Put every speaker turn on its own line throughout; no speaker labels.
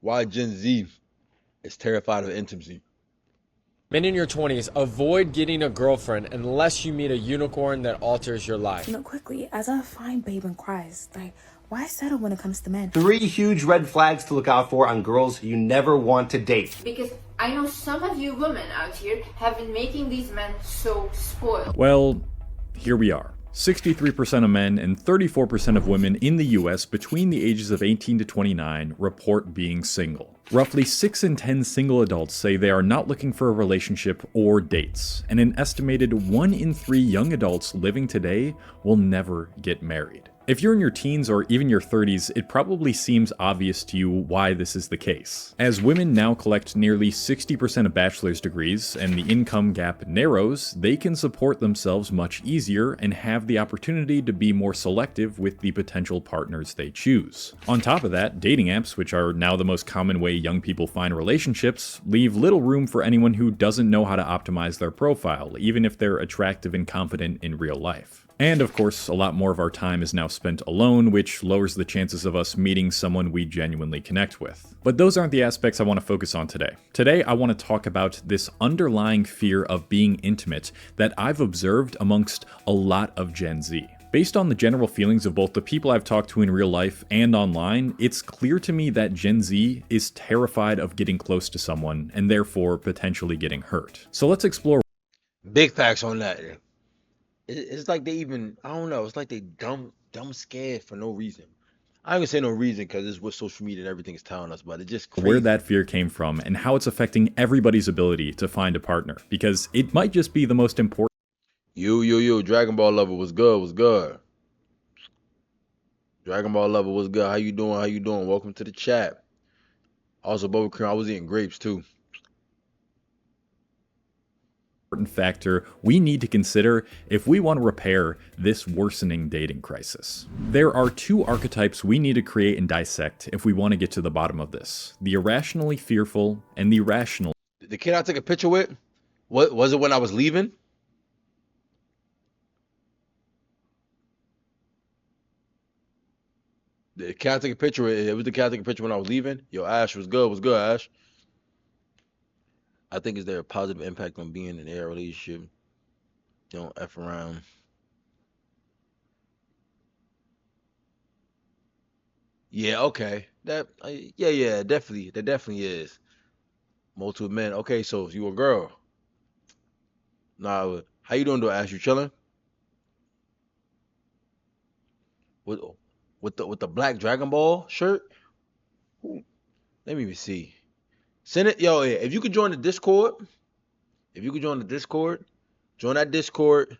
Why Gen Z is terrified of intimacy.
Men in your 20s, avoid getting a girlfriend unless you meet a unicorn that alters your
You
life.
know, quickly, as a fine babe in Christ, like, why settle when it comes to men?
3 huge red flags to look out for on girls you never want to date.
Because I know some of you women out here have been making these men so spoiled.
Well, here we are. 63% of men and 34% of women in the US between the ages of 18 to 29 report being single. Roughly 6 in 10 single adults say they are not looking for a relationship or dates, and an estimated 1 in 3 young adults living today will never get married. If you're in your teens or even your 30s, it probably seems obvious to you why this is the case. As women now collect nearly 60% of bachelor's degrees and the income gap narrows, they can support themselves much easier and have the opportunity to be more selective with the potential partners they choose. On top of that, dating apps, which are now the most common way young people find relationships, leave little room for anyone who doesn't know how to optimize their profile, even if they're attractive and confident in real life. And of course, a lot more of our time is now spent alone, which lowers the chances of us meeting someone we genuinely connect with. But those aren't the aspects I want to focus on today. Today, I want to talk about this underlying fear of being intimate that I've observed amongst a lot of Gen Z. Based on the general feelings of both the people I've talked to in real life and online, it's clear to me that Gen Z is terrified of getting close to someone and therefore potentially getting hurt. So let's explore.
Big facts on that. It's like they even, I don't know, it's like they dumb scared for no reason. I ain't gonna say no reason because it's what social media and everything is telling us, but it's just crazy.
Where that fear came from and how it's affecting everybody's ability to find a partner, because it might just be the most important.
Yo, Dragon Ball lover, was good, was good. Dragon Ball lover, was good. How you doing? How you doing? Welcome to the chat. Also, Bubba Cream, I was eating grapes too.
Factor we need to consider if we want to repair this worsening dating crisis. There are 2 archetypes we need to create and dissect if we want to get to the bottom of this: the irrationally fearful and the rational.
The kid I took a picture with, what was it when I was leaving? The kid I took a picture with, it was the kid I took a picture when I was leaving. Yo, Ash, was good, Ash. I think is there a positive impact on being in a relationship? Don't F around. Yeah, okay. Yeah, definitely. There definitely is. Multiple men. Okay, so if you a girl. Nah, how you doing though, Ash? You chilling? With with the black Dragon Ball shirt? Let me even see. Send it, yo, if you could join the Discord, join that Discord,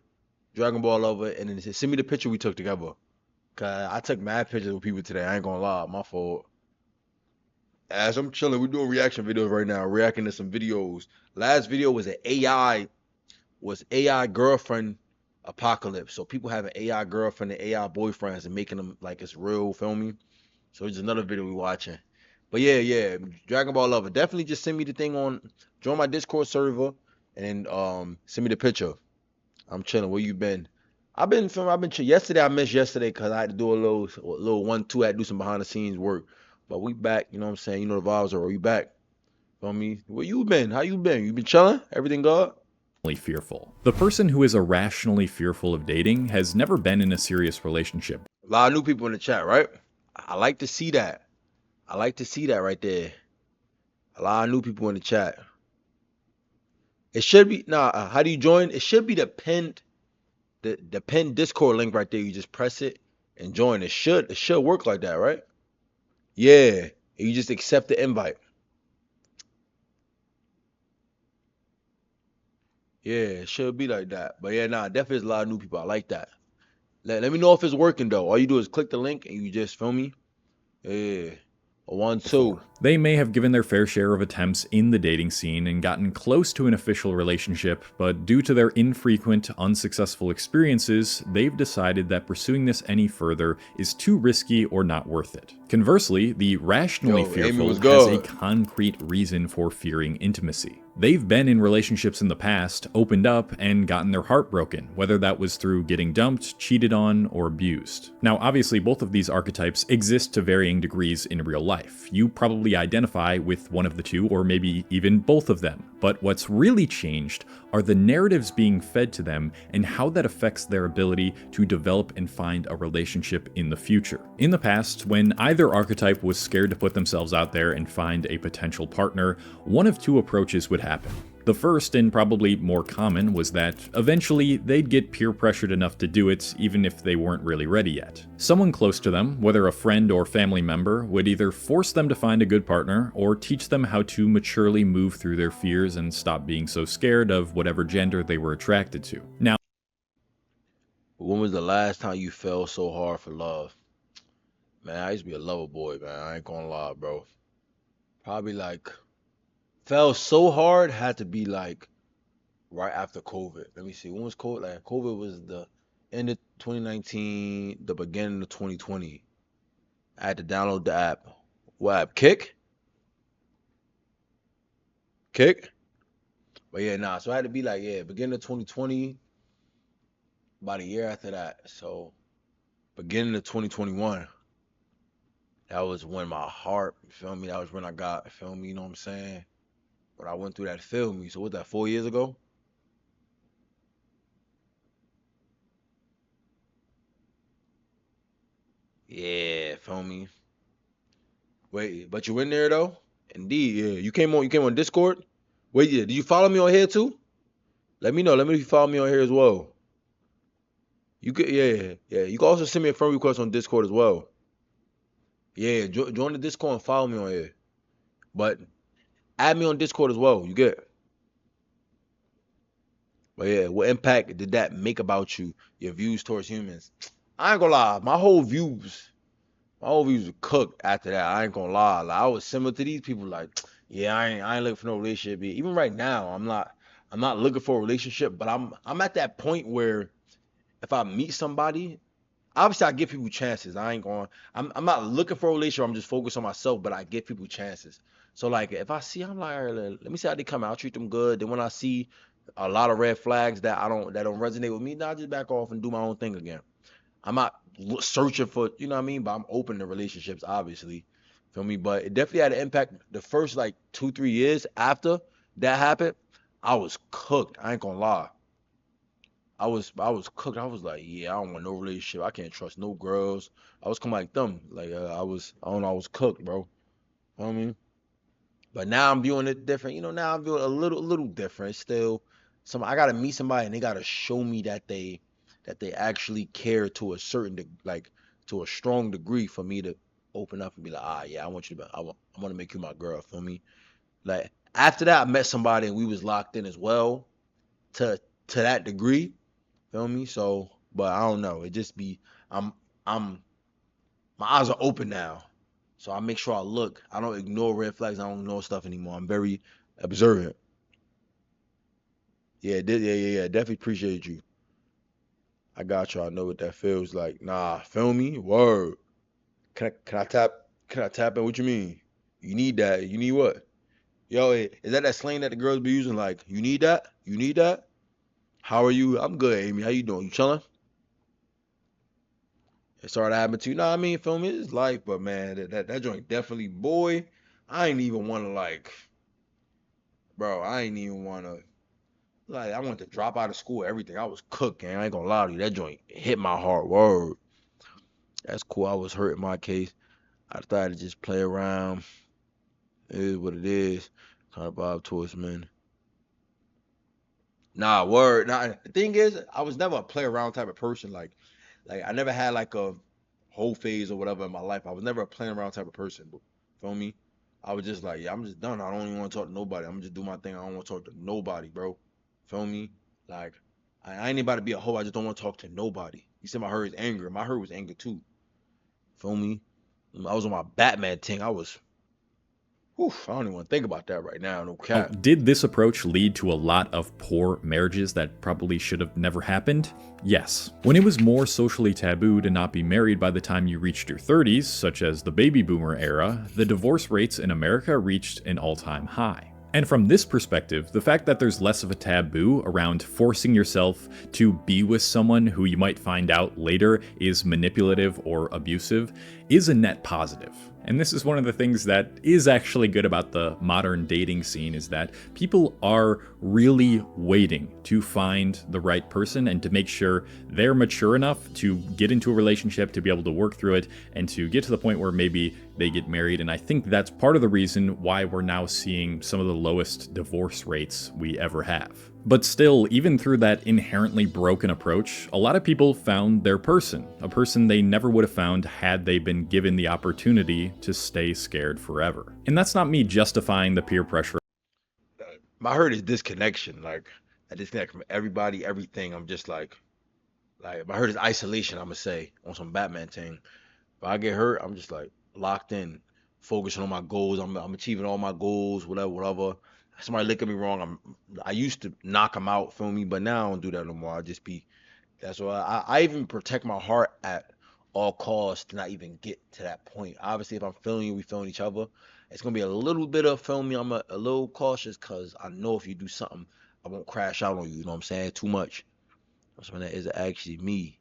Dragon Ball Lover, and then send me the picture we took together. Cause I took mad pictures with people today. I ain't gonna lie, my fault. As I'm chilling, we're doing reaction videos right now, reacting to some videos. Last video was AI girlfriend apocalypse. So people having AI girlfriend and AI boyfriends and making them like it's real, feel me? So it's another video we watching. But yeah, Dragon Ball Lover. Definitely just send me the thing on, join my Discord server, and send me the picture. I'm chilling. Where you been? I've been filming. I've been chilling. Yesterday, I missed yesterday because I had to do a little 1-2. I had to do some behind the scenes work. But we back. You know what I'm saying? You know the vibes are. We back. Feel me? Where you been? How you been? You been chilling? Everything good?
Fearful. The person who is irrationally fearful of dating has never been in a serious relationship.
A lot of new people in the chat, right? I like to see that. I like to see that right there. A lot of new people in the chat. It should be how do you join? It should be the pinned Discord link right there. You just press it and join. It should work like that, right? Yeah. You just accept the invite. Yeah, it should be like that. But yeah, definitely is a lot of new people. I like that. Let me know if it's working though. All you do is click the link and you just feel me. Yeah. A 1-2.
They may have given their fair share of attempts in the dating scene and gotten close to an official relationship, but due to their infrequent, unsuccessful experiences, they've decided that pursuing this any further is too risky or not worth it. Conversely, the rationally fearful has a concrete reason for fearing intimacy. They've been in relationships in the past, opened up, and gotten their heart broken, whether that was through getting dumped, cheated on, or abused. Now, obviously, both of these archetypes exist to varying degrees in real life. You probably identify with one of the two, or maybe even both of them. But what's really changed are the narratives being fed to them and how that affects their ability to develop and find a relationship in the future. In the past, when either archetype was scared to put themselves out there and find a potential partner, one of two approaches would happen. The first, and probably more common, was that eventually they'd get peer pressured enough to do it even if they weren't really ready yet. Someone close to them, whether a friend or family member, would either force them to find a good partner or teach them how to maturely move through their fears and stop being so scared of whatever gender they were attracted to. Now,
When was the last time you fell so hard for love? Man, I used to be a lover boy, man. I ain't gonna lie, bro. Probably like fell so hard had to be like right after COVID. Let me see. When was COVID? Like COVID was the end of 2019, the beginning of 2020. I had to download the app. What app? Kick? Kick? But yeah, nah. So I had to be like, yeah, beginning of 2020, about a year after that. So beginning of 2021. That was when my heart, you feel me? That was when I got, you feel me? You know what I'm saying? When I went through that, feel me? So what that, 4 years ago? Yeah, feel me? Wait, but you in there though? Indeed, yeah. You came on Discord? Wait, yeah. Did you follow me on here too? Let me know. Let me know if you follow me on here as well. You could, yeah, yeah. You can also send me a friend request on Discord as well. Yeah, join the Discord and follow me on here. But add me on Discord as well. You get. But yeah, what impact did that make about you, your views towards humans? I ain't gonna lie, my whole views were cooked after that. I ain't gonna lie. Like I was similar to these people, like, yeah, I ain't looking for no relationship. Even right now, I'm not looking for a relationship, but I'm at that point where if I meet somebody, obviously I give people chances. I'm not looking for a relationship, I'm just focused on myself, but I give people chances. So like if I see, I'm like, all right, let me see how they come out, I'll treat them good. Then when I see a lot of red flags that don't resonate with me, now I just back off and do my own thing again. I'm not searching for, you know what I mean, but I'm open to relationships, obviously. Feel me? But it definitely had an impact. The first like 2-3 years after that happened, I was cooked. I ain't gonna lie. I was cooked. I was like, yeah, I don't want no relationship. I can't trust no girls. I was coming like them. Like I don't know, I was cooked, bro. You know what I mean? But now I'm viewing it different. Now I'm viewing it a little different. Still, I gotta meet somebody and they gotta show me that they actually care to a like to a strong degree for me to open up and be like, yeah, I want to make you my girl. Feel me? Like after that, I met somebody and we was locked in as well to that degree. Feel me? So, but I don't know. It just be I'm I'm my eyes are open now. So I make sure I look. I don't ignore red flags. I don't ignore stuff anymore. I'm very observant. Yeah, yeah. Definitely appreciate you. I got you. I know what that feels like. Nah, feel me? Word. Can I tap in? What you mean? You need that. You need what? Yo, is that slang that the girls be using? Like, you need that? You need that? How are you? I'm good, Amy. How you doing? You chilling? It's sorry that happened to you. Nah, I mean, feel me? It's life, but man, that joint definitely, boy. I ain't even want to like, bro. I ain't even want to like. I wanted to drop out of school. Everything. I was cooking. I ain't gonna lie to you. That joint hit my heart. Word. That's cool. I was hurt in my case. I decided to just play around. It is what it is. Kind of vibe towards men. Nah, word. Nah, the thing is, I was never a play around type of person. Like I never had like a whole phase or whatever in my life. I was never a playing around type of person. But feel me? I was just like, yeah, I'm just done. I don't even want to talk to nobody. I'm gonna just do my thing. I don't want to talk to nobody, bro. Feel me? Like I ain't about to be a hoe. I just don't want to talk to nobody. You said my hurt is anger. My hurt was anger too. Feel me? I was on my Batman thing. I don't even want to think about that right now. No
Now,
cap.
did this approach lead to a lot of poor marriages that probably should have never happened? Yes. When it was more socially taboo to not be married by the time you reached your 30s, such as the baby boomer era, the divorce rates in America reached an all-time high. And from this perspective, the fact that there's less of a taboo around forcing yourself to be with someone who you might find out later is manipulative or abusive is a net positive. And this is one of the things that is actually good about the modern dating scene, is that people are really waiting to find the right person and to make sure they're mature enough to get into a relationship, to be able to work through it, and to get to the point where maybe they get married. And I think that's part of the reason why we're now seeing some of the lowest divorce rates we ever have. But still, even through that inherently broken approach, a lot of people found their person, a person they never would have found had they been given the opportunity to stay scared forever. And that's not me justifying the peer pressure.
My hurt is disconnection. Like, I disconnect from everybody, everything. I'm just like my hurt is isolation, I'm gonna say, on some Batman thing. If I get hurt, I'm just like locked in, focusing on my goals. I'm achieving all my goals, whatever. Somebody look at me wrong, I used to knock them out, feel me, but now I don't do that no more. I just be, that's why I even protect my heart at all costs to not even get to that point. Obviously, if I'm feeling you, we feeling each other. It's gonna be a little bit of, feel me, I'm a little cautious because I know if you do something, I won't crash out on you. You know what I'm saying? Too much. Something that is actually me.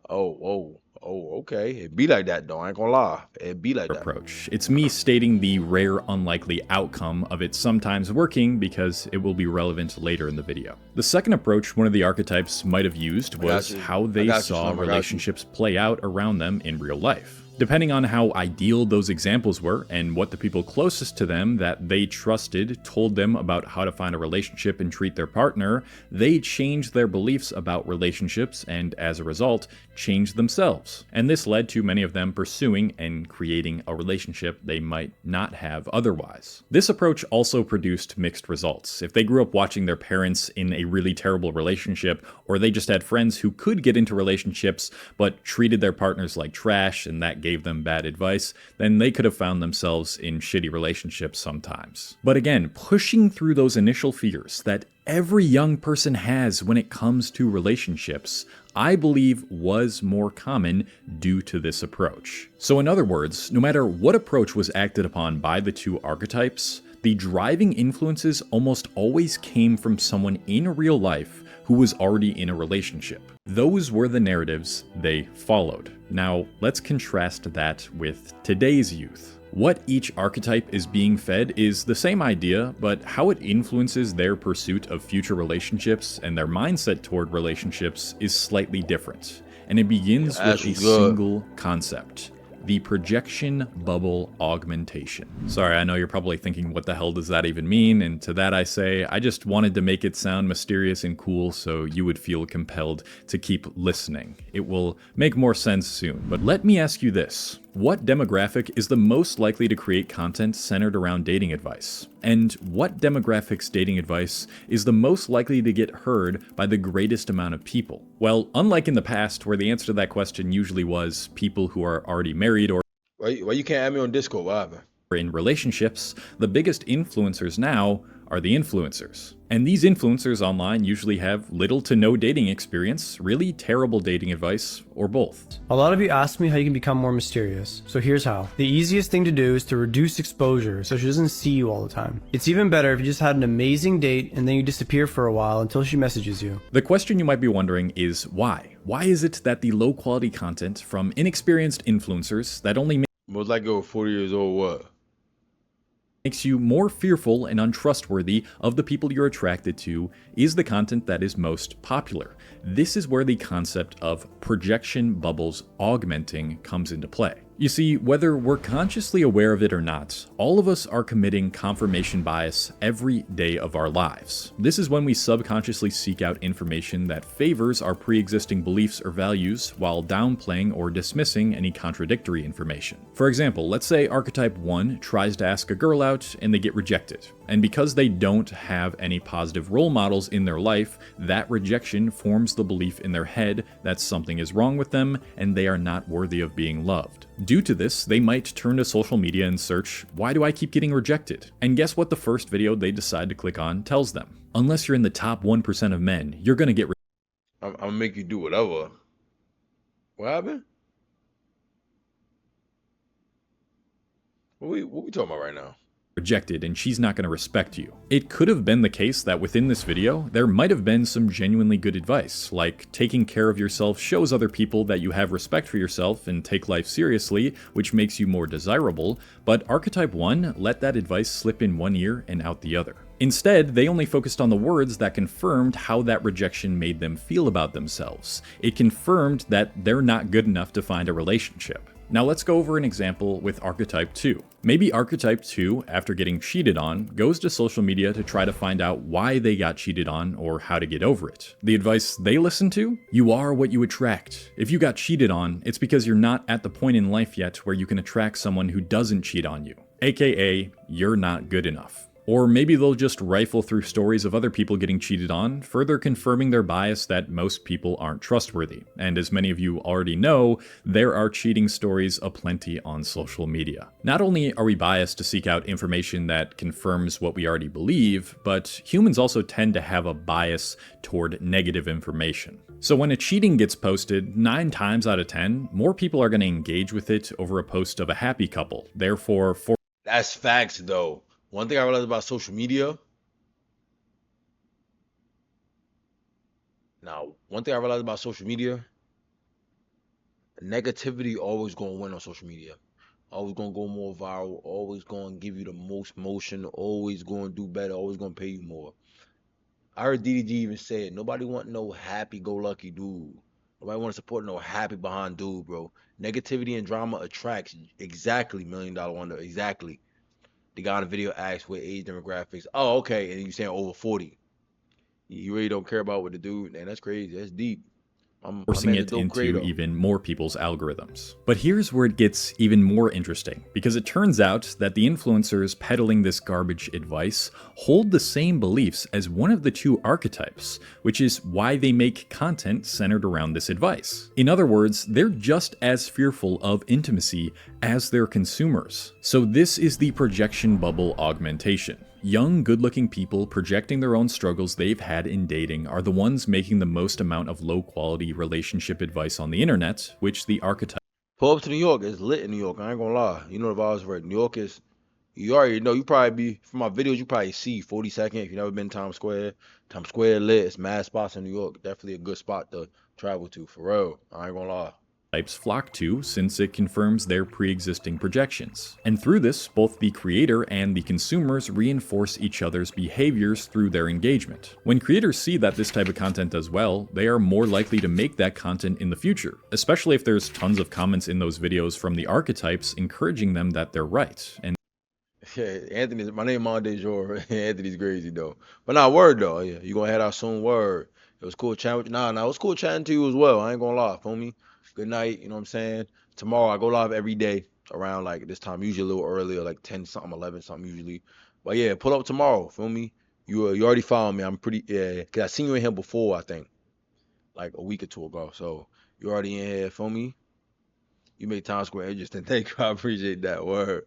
Oh, okay. It be like that though. I ain't gonna lie. It be like that.
Approach. It's me stating the rare, unlikely outcome of it sometimes working because it will be relevant later in the video. The second approach one of the archetypes might have used was how they saw relationships play out around them in real life. Depending on how ideal those examples were and what the people closest to them that they trusted told them about how to find a relationship and treat their partner, they changed their beliefs about relationships and, as a result, changed themselves. And this led to many of them pursuing and creating a relationship they might not have otherwise. This approach also produced mixed results. If they grew up watching their parents in a really terrible relationship, or they just had friends who could get into relationships but treated their partners like trash and that gave them bad advice, then they could have found themselves in shitty relationships sometimes. But again, pushing through those initial fears that every young person has when it comes to relationships, I believe was more common due to this approach. So in other words, no matter what approach was acted upon by the two archetypes, the driving influences almost always came from someone in real life who was already in a relationship. Those were the narratives they followed. Now, let's contrast that with today's youth. What each archetype is being fed is the same idea, but how it influences their pursuit of future relationships and their mindset toward relationships is slightly different. And it begins with a single concept: the projection bubble augmentation. Sorry, I know you're probably thinking, what the hell does that even mean? And to that I say, I just wanted to make it sound mysterious and cool so you would feel compelled to keep listening. It will make more sense soon. But let me ask you this. What demographic is the most likely to create content centered around dating advice? And what demographics dating advice is the most likely to get heard by the greatest amount of people? Well, unlike in the past, where the answer to that question usually was people who are already married or
Why you can't add me on Discord? What happened?
in relationships, the biggest influencers now are the influencers. And these influencers online usually have little to no dating experience, really terrible dating advice, or both.
A lot of you asked me how you can become more mysterious, so here's how. The easiest thing to do is to reduce exposure so she doesn't see you all the time. It's even better if you just had an amazing date and then you disappear for a while until she messages you.
The question you might be wondering is why? Why is it that the low quality content from inexperienced influencers that only
Most likely over 40 years old, what?
makes you more fearful and untrustworthy of the people you're attracted to is the content that is most popular? This is where the concept of projection bubbles augmenting comes into play. You see, whether we're consciously aware of it or not, all of us are committing confirmation bias every day of our lives. This is when we subconsciously seek out information that favors our pre-existing beliefs or values while downplaying or dismissing any contradictory information. For example, let's say Archetype 1 tries to ask a girl out and they get rejected. And because they don't have any positive role models in their life, that rejection forms the belief in their head that something is wrong with them and they are not worthy of being loved. Due to this, they might turn to social media and search, "Why do I keep getting rejected?" And guess what the first video they decide to click on tells them? Unless you're in the top 1% of men, you're gonna get
I'm gonna make you do whatever. What happened? What we talking about right now?
rejected and she's not going to respect you. It could have been the case that within this video, there might have been some genuinely good advice, like taking care of yourself shows other people that you have respect for yourself and take life seriously, which makes you more desirable, but Archetype 1 let that advice slip in one ear and out the other. Instead, they only focused on the words that confirmed how that rejection made them feel about themselves. It confirmed that they're not good enough to find a relationship. Now let's go over an example with Archetype 2. Maybe Archetype 2, after getting cheated on, goes to social media to try to find out why they got cheated on or how to get over it. The advice they listen to? You are what you attract. If you got cheated on, it's because you're not at the point in life yet where you can attract someone who doesn't cheat on you. AKA, you're not good enough. Or maybe they'll just rifle through stories of other people getting cheated on, further confirming their bias that most people aren't trustworthy. And as many of you already know, there are cheating stories aplenty on social media. Not only are we biased to seek out information that confirms what we already believe, but humans also tend to have a bias toward negative information. So when a cheating gets posted, 9 times out of 10, more people are going to engage with it over a post of a happy couple. Therefore,
That's facts, though. One thing I realized about social media. Negativity always gonna win on social media. Always gonna go more viral. Always gonna give you the most motion. Always gonna do better. Always gonna pay you more. I heard DDG even say it. Nobody want no happy-go-lucky dude. Nobody want to support no happy behind dude, bro. Negativity and drama attracts exactly $1 Million Wonder. Exactly. The guy on the video asked what age demographics. Oh, okay. And you saying over 40. You really don't care about what the dude. Man, that's crazy. That's deep.
forcing it into even more people's algorithms. But here's where it gets even more interesting, because it turns out that the influencers peddling this garbage advice hold the same beliefs as one of the 2 archetypes, which is why they make content centered around this advice. In other words, they're just as fearful of intimacy as their consumers. So this is the projection bubble augmentation. Young, good-looking people projecting their own struggles they've had in dating are the ones making the most amount of low-quality relationship advice on the internet, which the archetype.
Pull up to New York. It's lit in New York. I ain't gonna lie. You know the vibes right. New York is. You already know. You probably be from my videos. You probably see 42nd. If you never been to Times Square. Times Square lit. It's mad spots in New York. Definitely a good spot to travel to. For real. I ain't gonna lie.
Flock to, since it confirms their pre-existing projections. And through this, both the creator and the consumers reinforce each other's behaviors through their engagement. When creators see that this type of content does well, they are more likely to make that content in the future, especially if there's tons of comments in those videos from the archetypes encouraging them that they're right. And
yeah, Anthony, my name Monday Jor. Anthony's crazy though. But nah, word though. Yeah, you gonna head out soon, word. It was cool chatting with you. Nah, it was cool chatting to you as well. I ain't gonna lie, feel me? Good night, you know what I'm saying? Tomorrow I go live every day around like this time, usually a little earlier, like 10 something, 11 something usually. But yeah, pull up tomorrow, feel me? You already found me. I'm pretty, yeah, because I seen you in here before, I think, like a week or 2 ago. So you already in here, feel me? You made Times Square interesting. Thank you. I appreciate that. Word.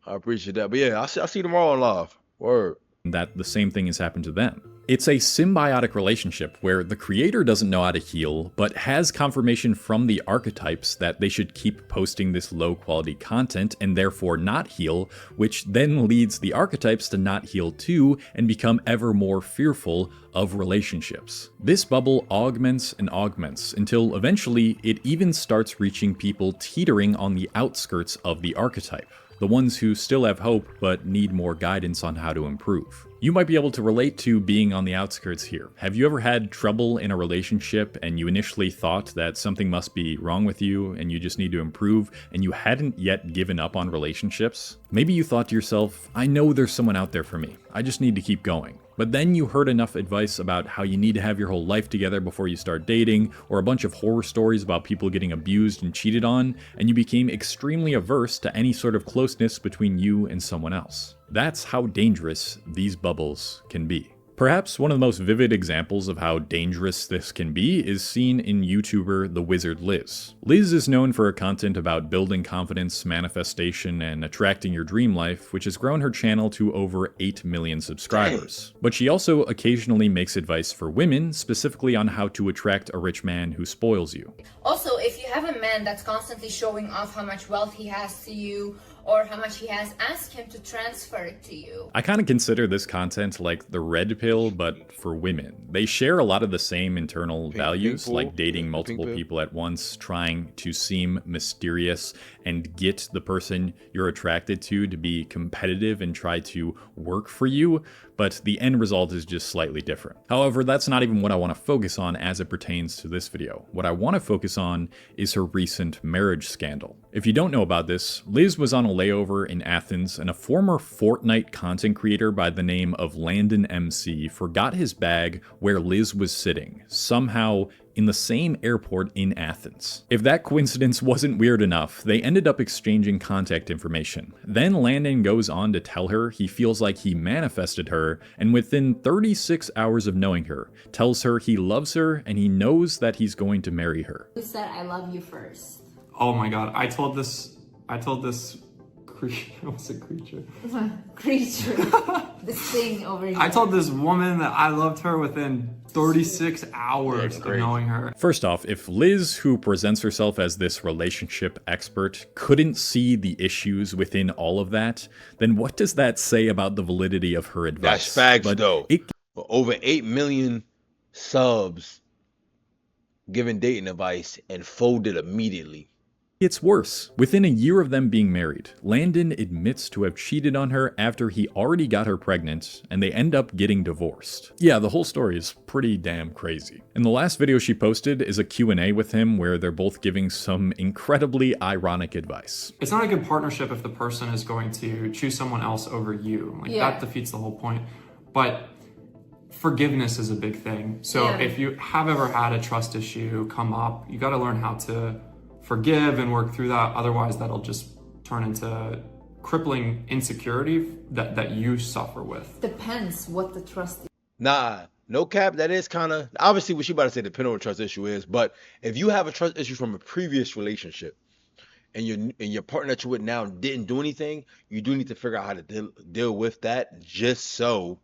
I appreciate that. But yeah, I'll see you tomorrow on live. Word.
that the same thing has happened to them. It's a symbiotic relationship where the creator doesn't know how to heal, but has confirmation from the archetypes that they should keep posting this low quality content and therefore not heal, which then leads the archetypes to not heal too and become ever more fearful of relationships. This bubble augments and augments until eventually it even starts reaching people teetering on the outskirts of the archetype. The ones who still have hope but need more guidance on how to improve. You might be able to relate to being on the outskirts here. Have you ever had trouble in a relationship and you initially thought that something must be wrong with you and you just need to improve and you hadn't yet given up on relationships? Maybe you thought to yourself, I know there's someone out there for me. I just need to keep going. But then you heard enough advice about how you need to have your whole life together before you start dating, or a bunch of horror stories about people getting abused and cheated on, and you became extremely averse to any sort of closeness between you and someone else. That's how dangerous these bubbles can be. Perhaps one of the most vivid examples of how dangerous this can be is seen in YouTuber The Wizard Liz. Liz is known for her content about building confidence, manifestation, and attracting your dream life, which has grown her channel to over 8 million subscribers. But she also occasionally makes advice for women, specifically on how to attract a rich man who spoils you.
Also, if you have a man that's constantly showing off how much wealth he has to you, or how much he has asked him to transfer it to you.
I kind of consider this content like the red pill, but for women. They share a lot of the same internal values,
pool.
like dating
Yeah,
multiple
pink pill.
people at once, trying to seem mysterious and get the person you're attracted to be competitive and try to work for you, but the end result is just slightly different. However, that's not even what I want to focus on as it pertains to this video. What I want to focus on is her recent marriage scandal. If you don't know about this, Liz was on a layover in Athens, and a former Fortnite content creator by the name of Landon MC forgot his bag where Liz was sitting, somehow in the same airport in Athens. If that coincidence wasn't weird enough, they ended up exchanging contact information. Then Landon goes on to tell her he feels like he manifested her, and within 36 hours of knowing her, tells her he loves her and he knows that he's going to marry her.
Who said I love you first?
Oh my god, I told this creature, what's a creature?
Creature. This thing over here.
I told this woman that I loved her within 36 hours of knowing her.
First off, if Liz, who presents herself as this relationship expert, couldn't see the issues within all of that, then what does that say about the validity of her advice?
That's facts,
But
though.
it
For over 8 million subs giving dating advice and folded immediately.
gets worse. Within a year of them being married, Landon admits to have cheated on her after he already got her pregnant, and they end up getting divorced. Yeah, the whole story is pretty damn crazy. And the last video she posted is a Q&A with him where they're both giving some incredibly ironic advice.
It's not a good partnership if the person is going to choose someone else over you. Like, that defeats the whole point. But forgiveness is a big thing. So if you have ever had a trust issue come up, you got to learn how to forgive and work through that. Otherwise, that'll just turn into crippling insecurity that you suffer with.
Depends what the trust is.
Nah, no cap. That is kind of obviously what she about to say. Depending on what trust issue is, but if you have a trust issue from a previous relationship, and your partner that you're with now didn't do anything, you do need to figure out how to deal with that, just so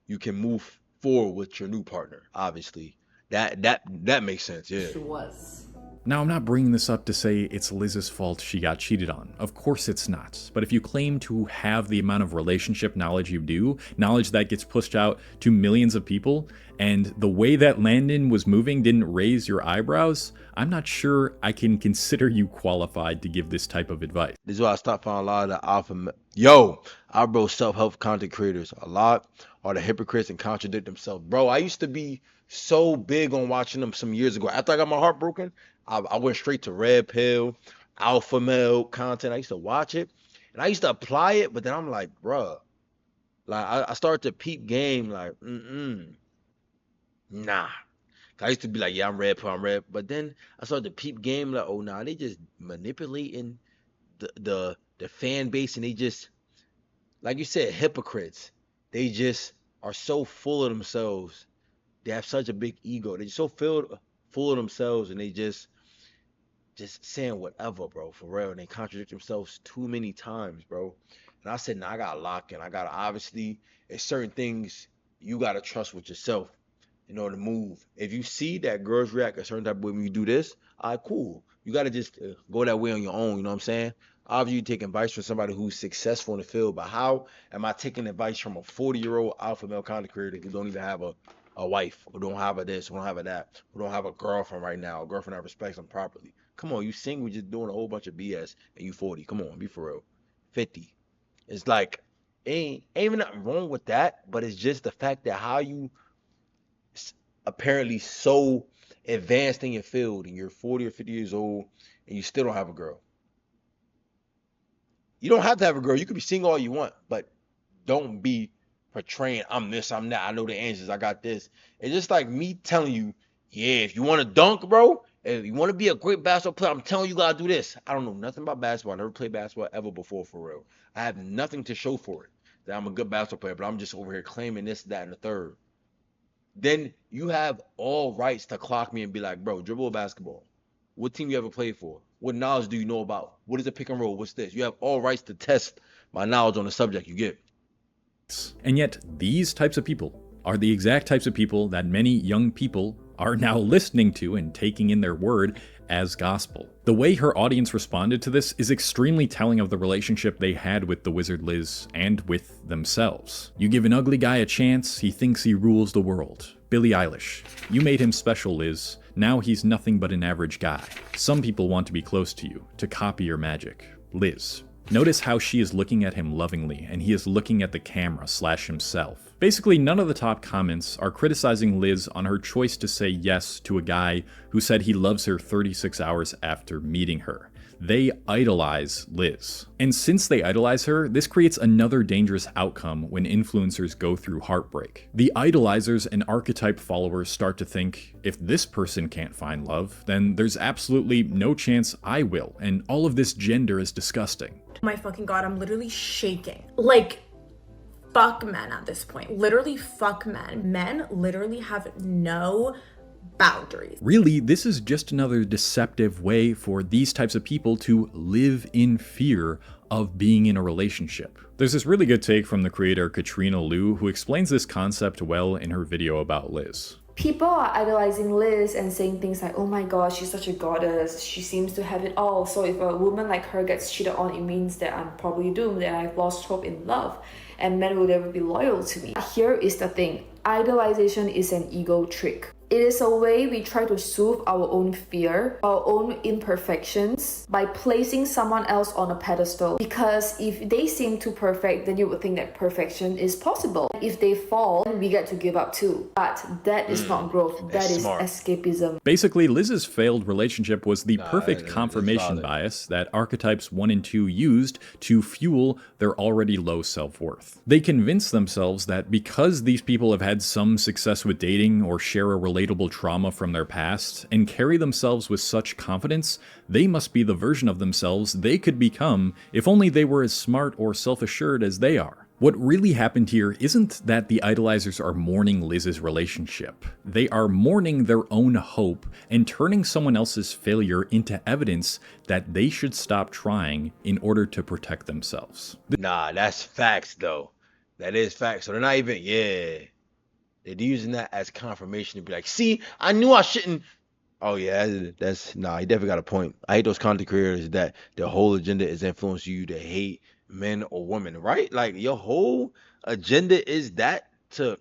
you can move forward with your new partner. Obviously, that makes sense. Yeah.
It was.
Now, I'm not bringing this up to say it's Liz's fault she got cheated on. Of course it's not. But if you claim to have the amount of relationship knowledge you do, knowledge that gets pushed out to millions of people, and the way that Landon was moving didn't raise your eyebrows, I'm not sure I can consider you qualified to give this type of advice.
This is why I stopped following a lot of the our bro self-help content creators. A lot are the hypocrites and contradict themselves. Bro, I used to be so big on watching them some years ago. After I got my heart broken, I went straight to red pill, alpha male content. I used to watch it and I used to apply it, but then I'm like, bruh, like I started to peep game like, nah. I used to be like, yeah, I'm red pill, but then I started to peep game like, oh nah, they just manipulating the fan base, and they just, like you said, hypocrites. They just are so full of themselves. They have such a big ego. They're so full of themselves, and they just saying whatever, bro, for real. And they contradict themselves too many times, bro. And I said, nah, I gotta lock in. I gotta, obviously, it's certain things you gotta trust with yourself in order to move. If you see that girls react a certain type of way when you do this, all right, cool. You gotta just go that way on your own, you know what I'm saying? Obviously, you take advice from somebody who's successful in the field, but how am I taking advice from a 40-year-old alpha male content creator who don't even have a wife, who don't have a this, who don't have a that, who don't have a girlfriend right now, a girlfriend that respects them properly? Come on, you single, just doing a whole bunch of BS, and you 40. Come on, be for real. 50. It's like, ain't even nothing wrong with that, but it's just the fact that how you apparently so advanced in your field, and you're 40 or 50 years old, and you still don't have a girl. You don't have to have a girl. You could be single all you want, but don't be portraying, I'm this, I'm that, I know the answers, I got this. It's just like me telling you, yeah, if you want to dunk, bro, if you want to be a great basketball player, I'm telling you, you gotta do this. I don't know nothing about basketball. I never played basketball ever before, for real. I have nothing to show for it, that I'm a good basketball player, but I'm just over here claiming this, that, and the third. Then you have all rights to clock me and be like, bro, dribble a basketball. What team you ever played for? What knowledge do you know about? What is a pick and roll? What's this? You have all rights to test my knowledge on the subject you get.
And yet, these types of people are the exact types of people that many young people are now listening to and taking in their word as gospel. The way her audience responded to this is extremely telling of the relationship they had with the wizard Liz and with themselves. You give an ugly guy a chance, he thinks he rules the world. Billie Eilish. You made him special, Liz. Now he's nothing but an average guy. Some people want to be close to you, to copy your magic. Liz. Notice how she is looking at him lovingly, and he is looking at the camera / himself. Basically, none of the top comments are criticizing Liz on her choice to say yes to a guy who said he loves her 36 hours after meeting her. They idolize Liz. And since they idolize her, this creates another dangerous outcome when influencers go through heartbreak. The idolizers and archetype followers start to think, if this person can't find love, then there's absolutely no chance I will, and all of this gender is disgusting.
My fucking god, I'm literally shaking. Like, fuck men at this point. Literally fuck men. Men literally have no boundaries.
Really, this is just another deceptive way for these types of people to live in fear of being in a relationship. There's this really good take from the creator Katrina Liu, who explains this concept well in her video about Liz.
People are idolizing Liz and saying things like, oh my god, she's such a goddess, she seems to have it all, so if a woman like her gets cheated on, it means that I'm probably doomed and I've lost hope in love and men will never be loyal to me. Here is the thing, idolization is an ego trick. It is a way we try to soothe our own fear, our own imperfections by placing someone else on a pedestal. Because if they seem too perfect, then you would think that perfection is possible. If they fall, then we get to give up too. But that is not growth, that is smart escapism.
Basically, Liz's failed relationship was the perfect confirmation bias that Archetypes 1 and 2 used to fuel their already low self-worth. They convinced themselves that because these people have had some success with dating or share a relatable trauma from their past and carry themselves with such confidence, they must be the version of themselves they could become if only they were as smart or self-assured as they are. What really happened here isn't that the idolizers are mourning Liz's relationship. They are mourning their own hope and turning someone else's failure into evidence that they should stop trying in order to protect themselves.
Nah, that's facts though. That is facts. So they're not even, they're using that as confirmation to be like, see, I knew I shouldn't. Oh yeah, that's nah, he definitely got a point. I hate those content creators that their whole agenda is influencing you to hate men or women, right? Like your whole agenda is that to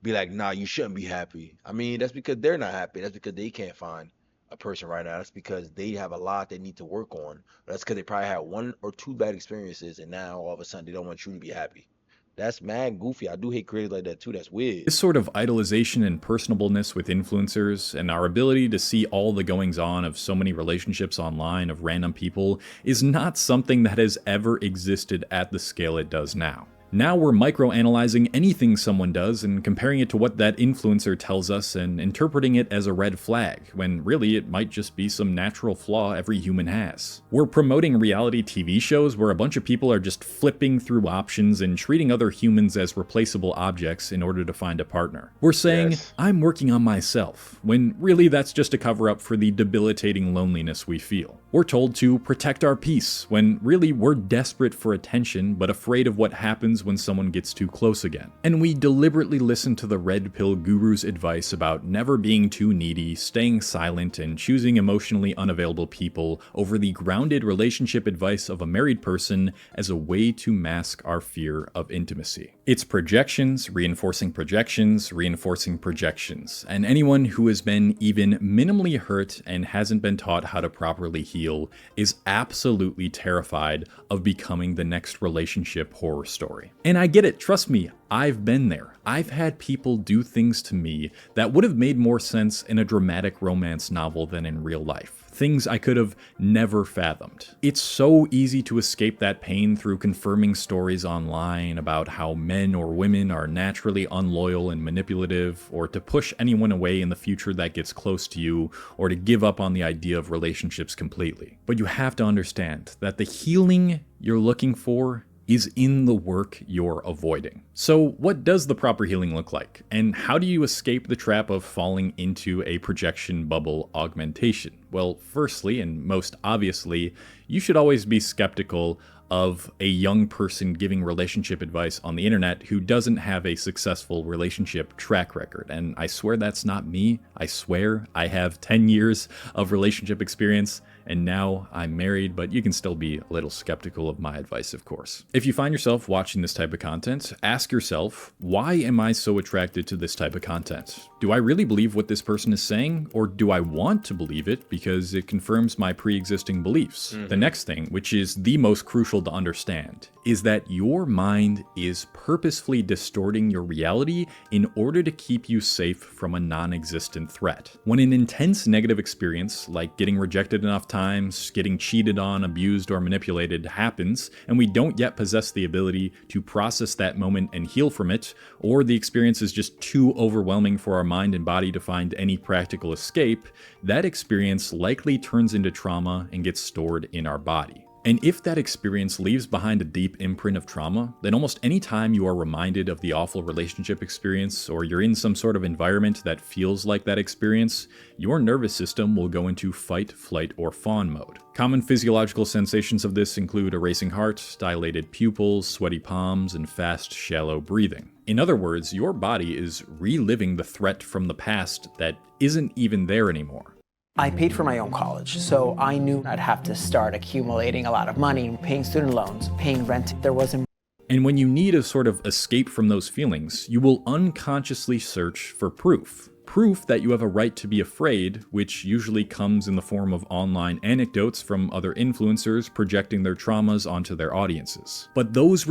be like, nah, you shouldn't be happy. I mean, that's because they're not happy. That's because they can't find a person right now. That's because they have a lot they need to work on. That's because they probably had 1 or 2 bad experiences and now all of a sudden they don't want you to be happy. That's mad goofy. I do hate creators like that too. That's weird.
This sort of idolization and personableness with influencers and our ability to see all the goings on of so many relationships online of random people is not something that has ever existed at the scale it does now. Now we're microanalyzing anything someone does and comparing it to what that influencer tells us and interpreting it as a red flag, when really it might just be some natural flaw every human has. We're promoting reality TV shows where a bunch of people are just flipping through options and treating other humans as replaceable objects in order to find a partner. We're saying, I'm working on myself, when really that's just a cover-up for the debilitating loneliness we feel. We're told to protect our peace, when really we're desperate for attention but afraid of what happens when someone gets too close again. And we deliberately listen to the red pill guru's advice about never being too needy, staying silent, and choosing emotionally unavailable people over the grounded relationship advice of a married person as a way to mask our fear of intimacy. It's projections, reinforcing projections, reinforcing projections. And anyone who has been even minimally hurt and hasn't been taught how to properly heal is absolutely terrified of becoming the next relationship horror story. And I get it, trust me, I've been there. I've had people do things to me that would have made more sense in a dramatic romance novel than in real life. Things I could have never fathomed. It's so easy to escape that pain through confirming stories online about how men or women are naturally unloyal and manipulative, or to push anyone away in the future that gets close to you, or to give up on the idea of relationships completely. But you have to understand that the healing you're looking for is in the work you're avoiding. So what does the proper healing look like? And how do you escape the trap of falling into a projection bubble augmentation? Well, firstly, and most obviously, you should always be skeptical of a young person giving relationship advice on the internet who doesn't have a successful relationship track record. And I swear that's not me. I swear I have 10 years of relationship experience, and now I'm married, but you can still be a little skeptical of my advice, of course. If you find yourself watching this type of content, ask yourself, why am I so attracted to this type of content? Do I really believe what this person is saying, or do I want to believe it because it confirms my pre-existing beliefs? The next thing, which is the most crucial to understand, is that your mind is purposefully distorting your reality in order to keep you safe from a non-existent threat. When an intense negative experience, like getting rejected enough times, getting cheated on, abused, or manipulated happens, and we don't yet possess the ability to process that moment and heal from it, or the experience is just too overwhelming for our mind and body to find any practical escape, that experience likely turns into trauma and gets stored in our body. And if that experience leaves behind a deep imprint of trauma, then almost any time you are reminded of the awful relationship experience, or you're in some sort of environment that feels like that experience, your nervous system will go into fight, flight, or fawn mode. Common physiological sensations of this include a racing heart, dilated pupils, sweaty palms, and fast, shallow breathing. In other words, your body is reliving the threat from the past that isn't even there anymore.
I paid for my own college, so I knew I'd have to start accumulating a lot of money, paying student loans, paying rent. There wasn't.
And when you need a sort of escape from those feelings, you will unconsciously search for proof. Proof that you have a right to be afraid, which usually comes in the form of online anecdotes from other influencers projecting their traumas onto their audiences. But those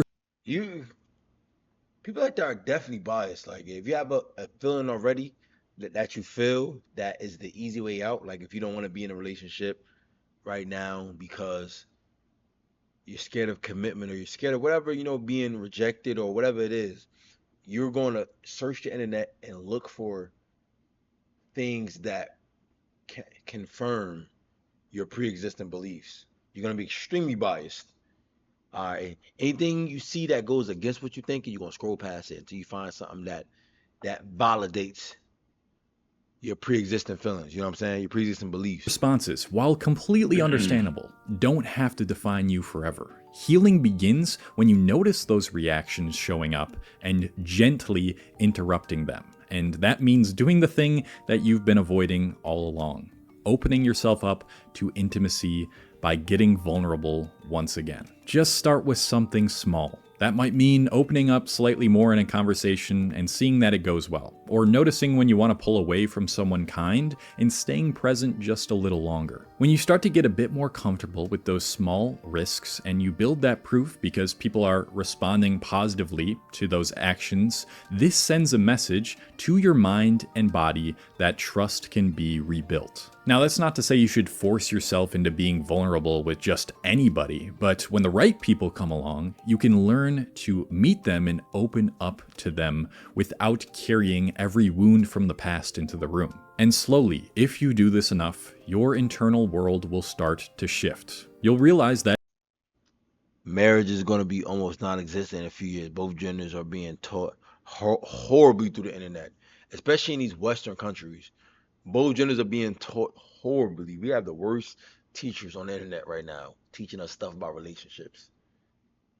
people like that are definitely biased. Like, if you have a feeling already that you feel that is the easy way out, like if you don't want to be in a relationship right now because you're scared of commitment, or you're scared of whatever, being rejected or whatever it is, you're going to search the internet and look for things that can confirm your pre-existing beliefs. You're going to be extremely biased. All right, anything you see that goes against what you're thinking, you're going to scroll past it until you find something that validates your pre-existing feelings, you know what I'm saying? Your pre-existing beliefs.
Responses, while completely understandable, don't have to define you forever. Healing begins when you notice those reactions showing up and gently interrupting them. And that means doing the thing that you've been avoiding all along. Opening yourself up to intimacy by getting vulnerable once again. Just start with something small. That might mean opening up slightly more in a conversation and seeing that it goes well, or noticing when you want to pull away from someone kind and staying present just a little longer. When you start to get a bit more comfortable with those small risks and you build that proof because people are responding positively to those actions, this sends a message to your mind and body that trust can be rebuilt. Now, that's not to say you should force yourself into being vulnerable with just anybody, but when the right people come along, you can learn to meet them and open up to them without carrying every wound from the past into the room. And slowly, if you do this enough, your internal world will start to shift. You'll realize that
marriage is going to be almost non-existent in a few years. Both genders are being taught horribly through the internet, especially in these Western countries. Both genders are being taught horribly. We have the worst teachers on the internet right now teaching us stuff about relationships.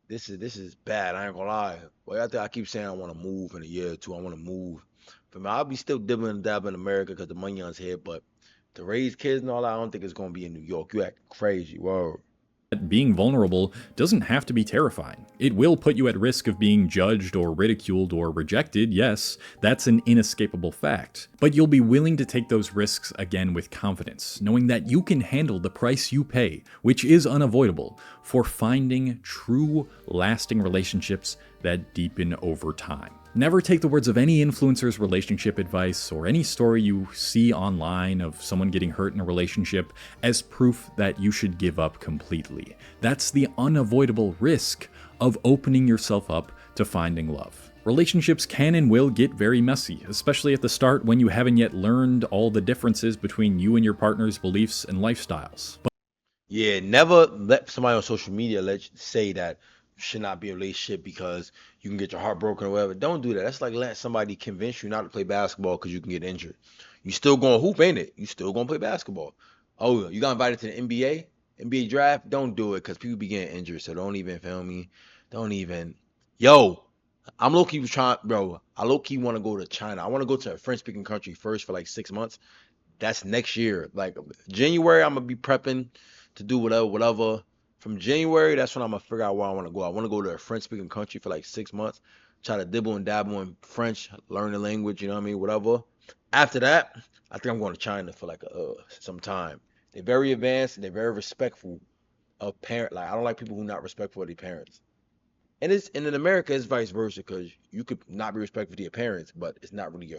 This is bad. I ain't gonna lie. Well, I keep saying I want to move in a year or two. I want to move. For me, I'll be still dibbling and dabbling in America because the money on here. But to raise kids and all that, I don't think it's gonna be in New York. You act crazy. Whoa.
being vulnerable doesn't have to be terrifying. It will put you at risk of being judged or ridiculed or rejected, yes, that's an inescapable fact. But you'll be willing to take those risks again with confidence, knowing that you can handle the price you pay, which is unavoidable, for finding true, lasting relationships that deepen over time. Never take the words of any influencer's relationship advice or any story you see online of someone getting hurt in a relationship as proof that you should give up completely. That's the unavoidable risk of opening yourself up to finding love. Relationships can and will get very messy, especially at the start when you haven't yet learned all the differences between you and your partner's beliefs and lifestyles.
Yeah, never let somebody on social media say that you should not be in a relationship because you can get your heart broken or whatever. Don't do that. That's like letting somebody convince you not to play basketball because you can get injured. You still gonna hoop, ain't it? You still gonna play basketball. Oh, you got invited to the NBA? NBA draft, don't do it because people be getting injured. So don't even feel me. Don't even. Yo, I'm low key trying, bro. I low key want to go to China. I want to go to a French speaking country first for like 6 months. That's next year. Like January, I'm gonna be prepping to do whatever. From January, that's when I'm gonna figure out where I want to go. I want to go to a French speaking country for like 6 months. Try to dibble and dabble in French, learn the language. You know what I mean? Whatever. After that, I think I'm going to China for like some time. They're very advanced and they're very respectful of parent. Like I don't like people who not respectful of their parents. And in America it's vice versa because you could not be respectful to your parents, but it's not really your.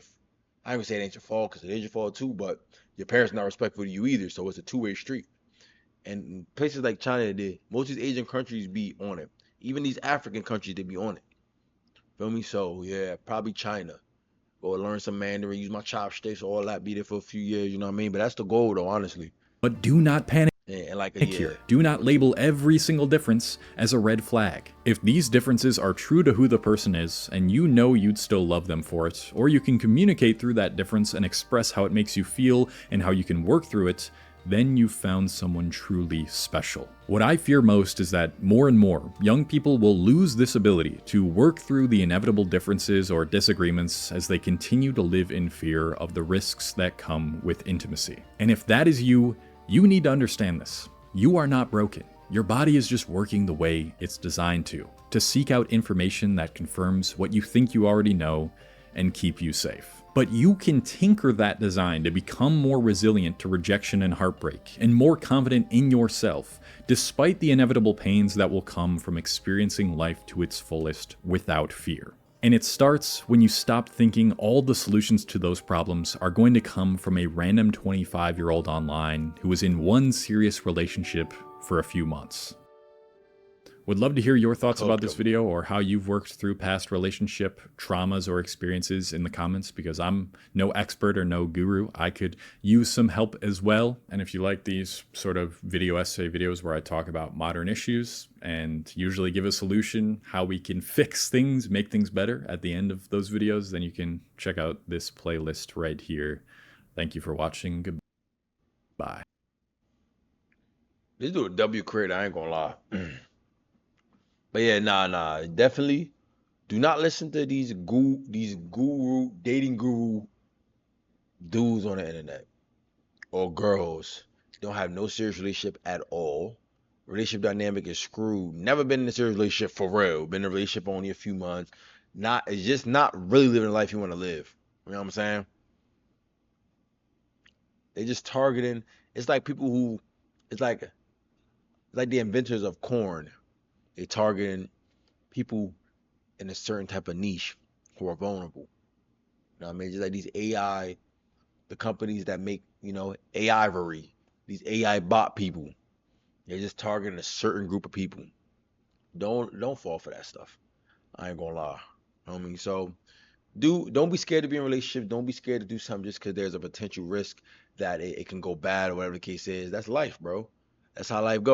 I ain't gonna say it ain't your fault because it is your fault too, but your parents not respectful to you either, so it's a two-way street. And in places like China, most of these Asian countries be on it. Even these African countries, they be on it. Feel me? So yeah, probably China. Go learn some Mandarin, use my chopsticks, all that, be there for a few years, you know what I mean? But that's the goal though, honestly.
But do not panic.
And like a year.
Here, do not label every single difference as a red flag. If these differences are true to who the person is, and you know you'd still love them for it, or you can communicate through that difference and express how it makes you feel and how you can work through it, then you've found someone truly special. What I fear most is that more and more young people will lose this ability to work through the inevitable differences or disagreements as they continue to live in fear of the risks that come with intimacy. And if that is you, you need to understand this. You are not broken. Your body is just working the way it's designed to seek out information that confirms what you think you already know and keep you safe. But you can tinker that design to become more resilient to rejection and heartbreak, and more confident in yourself, despite the inevitable pains that will come from experiencing life to its fullest without fear. And it starts when you stop thinking all the solutions to those problems are going to come from a random 25-year-old online who was in one serious relationship for a few months. Would love to hear your thoughts about this video or how you've worked through past relationship traumas or experiences in the comments, because I'm no expert or no guru. I could use some help as well. And if you like these sort of video essay videos where I talk about modern issues and usually give a solution, how we can fix things, make things better at the end of those videos, then you can check out this playlist right here. Thank you for watching. Goodbye.
This dude a W creator, I ain't gonna lie. But yeah, nah, definitely do not listen to these dating guru dudes on the internet or girls. Don't have no serious relationship at all. Relationship dynamic is screwed. Never been in a serious relationship for real. Been in a relationship only a few months. It's just not really living the life you want to live. You know what I'm saying? They just targeting. It's like people who, it's like the inventors of corn. They targeting people in a certain type of niche who are vulnerable. You know what I mean? Just like these AI, the companies that make, AI-very, these AI bot people. They're just targeting a certain group of people. Don't fall for that stuff. I ain't gonna lie. You know what I mean? So don't be scared to be in a relationship. Don't be scared to do something just because there's a potential risk that it can go bad or whatever the case is. That's life, bro. That's how life goes.